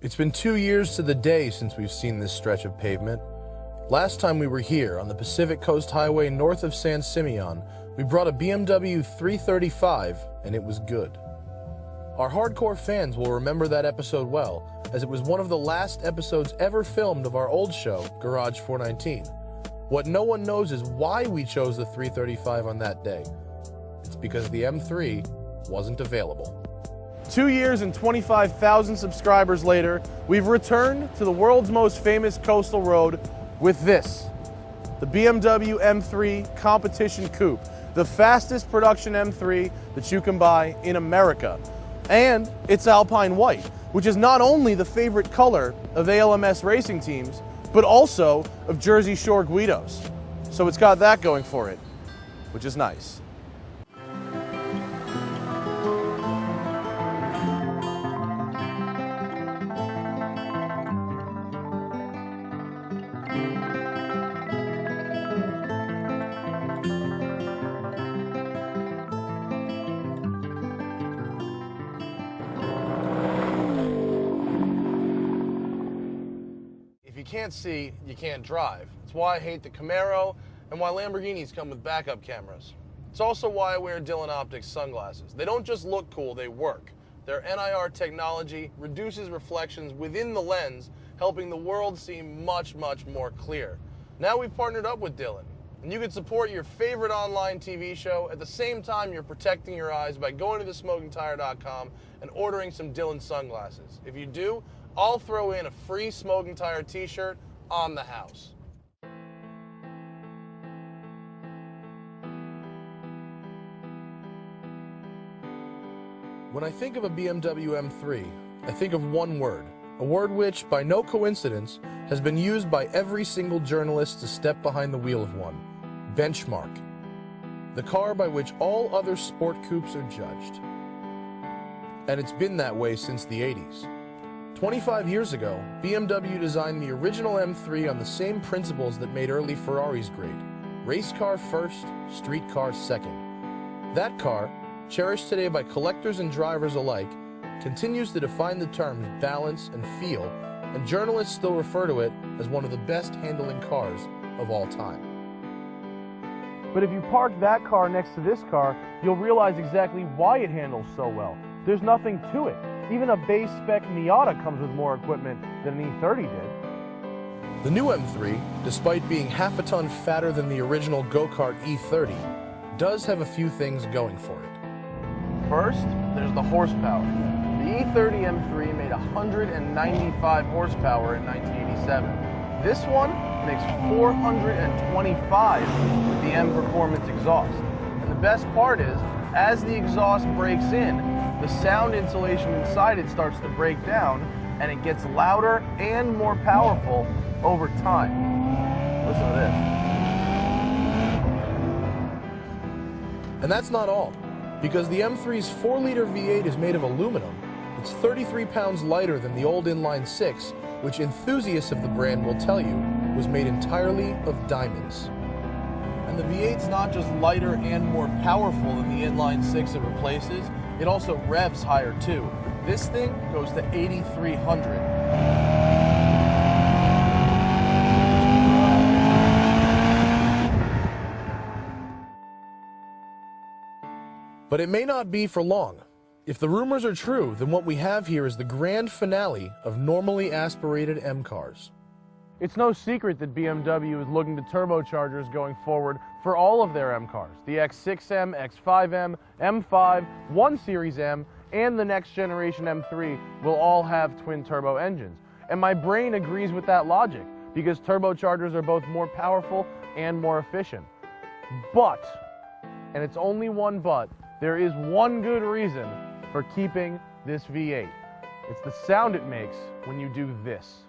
It's been 2 years to the day since we've seen this stretch of pavement. Last time we were here on the Pacific Coast Highway north of San Simeon, we brought a BMW 335 and it was good. Our hardcore fans will remember that episode well, as it was one of the last episodes ever filmed of our old show, Garage 419. What no one knows is why we chose the 335 on that day. It's because the M3 wasn't available. 2 years and 25,000 subscribers later, we've returned to the world's most famous coastal road with this, the BMW M3 Competition Coupe, the fastest production M3 that you can buy in America. And it's Alpine White, which is not only the favorite color of ALMS racing teams, but also of Jersey Shore Guidos. So it's got that going for it, which is nice. If you can't see, you can't drive. It's why I hate the Camaro and why Lamborghinis come with backup cameras. It's also why I wear Dylan Optics sunglasses. They don't just look cool, they work. Their NIR technology reduces reflections within the lens, helping the world see much, much more clear. Now we've partnered up with Dylan, and you can support your favorite online TV show at the same time you're protecting your eyes by going to thesmokingtire.com and ordering some Dylan sunglasses. If you do, I'll throw in a free Smoking Tire t-shirt on the house. When I think of a BMW M3, I think of one word, a word which, by no coincidence, has been used by every single journalist to step behind the wheel of one: benchmark. The car by which all other sport coupes are judged. And it's been that way since the 80s. 25 years ago, BMW designed the original M3 on the same principles that made early Ferraris great: race car first, street car second. That car, cherished today by collectors and drivers alike, continues to define the terms balance and feel, and journalists still refer to it as one of the best handling cars of all time. But if you park that car next to this car, you'll realize exactly why it handles so well. There's nothing to it. Even a base spec Miata comes with more equipment than an E30 did. The new M3, despite being half a ton fatter than the original go-kart E30, does have a few things going for it. First, there's the horsepower. The E30 M3 made 195 horsepower in 1987. This one makes 425 with the M Performance exhaust. And the best part is, as the exhaust breaks in, the sound insulation inside it starts to break down, and it gets louder and more powerful over time. Listen to this. And that's not all, because the M3's 4-liter V8 is made of aluminum. It's 33 pounds lighter than the old inline 6, which enthusiasts of the brand will tell you was made entirely of diamonds. And the V8's not just lighter and more powerful than the inline 6 it replaces, it also revs higher too. This thing goes to 8,300. But it may not be for long. If the rumors are true, then what we have here is the grand finale of normally aspirated M cars. It's no secret that BMW is looking to turbochargers going forward for all of their M cars. The X6M, X5M, M5, 1 Series M, and the next generation M3 will all have twin turbo engines. And my brain agrees with that logic, because turbochargers are both more powerful and more efficient. But, and it's only one but, there is one good reason for keeping this V8. It's the sound it makes when you do this.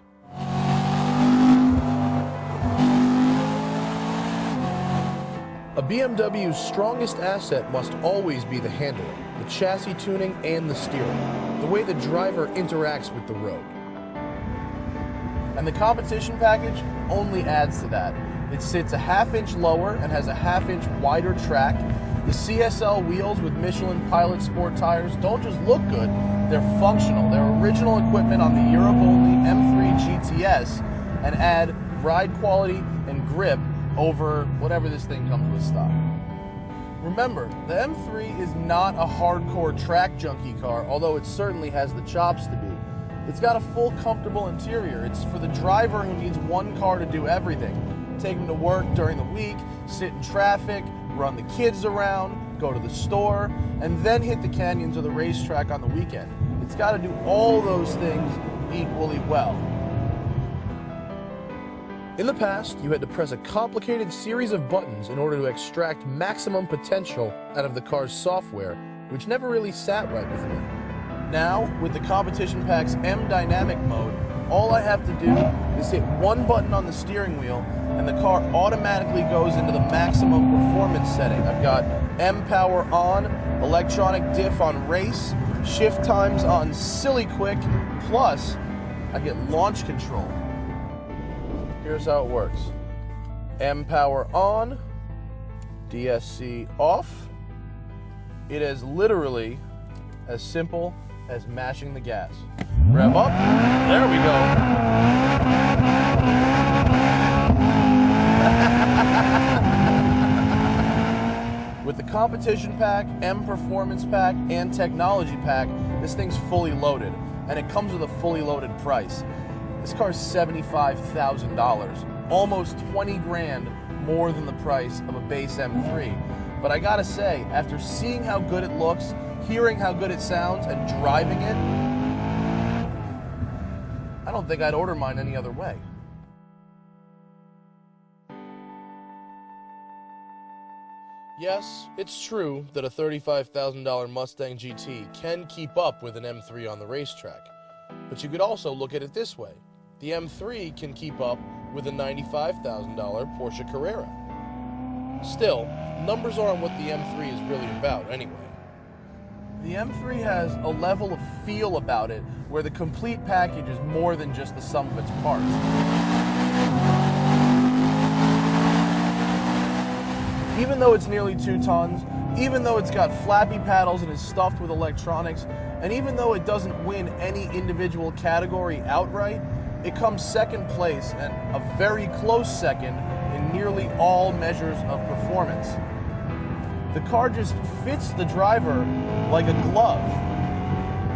A BMW's strongest asset must always be the handling, the chassis tuning, and the steering, the way the driver interacts with the road. And the competition package only adds to that. It sits a ½ inch lower and has a ½ inch wider track, The CSL wheels with Michelin Pilot Sport tires don't just look good, they're functional. They're original equipment on the Europe-only M3 GTS and add ride quality and grip over whatever this thing comes with stock. Remember, the M3 is not a hardcore track junkie car, although it certainly has the chops to be. It's got a full, comfortable interior. It's for the driver who needs one car to do everything. Take him to work during the week, sit in traffic, run the kids around, go to the store, and then hit the canyons or the racetrack on the weekend. It's got to do all those things equally well. In the past, you had to press a complicated series of buttons in order to extract maximum potential out of the car's software, which never really sat right with me. Now, with the Competition Pack's M Dynamic mode, all I have to do is hit one button on the steering wheel and the car automatically goes into the maximum performance setting. I've got M Power on, electronic diff on race, shift times on silly quick, plus I get launch control. Here's how it works. M Power on, DSC off. It is literally as simple as mashing the gas. Rev up, there we go. With the Competition Pack, M Performance Pack, and Technology Pack, this thing's fully loaded, and it comes with a fully loaded price. This car's $75,000, almost 20 grand more than the price of a base M3. But I gotta say, after seeing how good it looks, hearing how good it sounds, and driving it, I don't think I'd order mine any other way. Yes, it's true that a $35,000 Mustang GT can keep up with an M3 on the racetrack. But you could also look at it this way. The M3 can keep up with a $95,000 Porsche Carrera. Still, numbers aren't what the M3 is really about anyway. The M3 has a level of feel about it where the complete package is more than just the sum of its parts. Even though it's nearly 2 tons, even though it's got flappy paddles and is stuffed with electronics, and even though it doesn't win any individual category outright, it comes second place and a very close second in nearly all measures of performance. The car just fits the driver like a glove.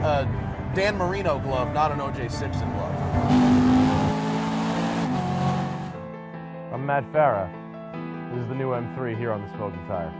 A Dan Marino glove, not an O.J. Simpson glove. I'm Matt Farah. This is the new M3 here on the Smoking Tire.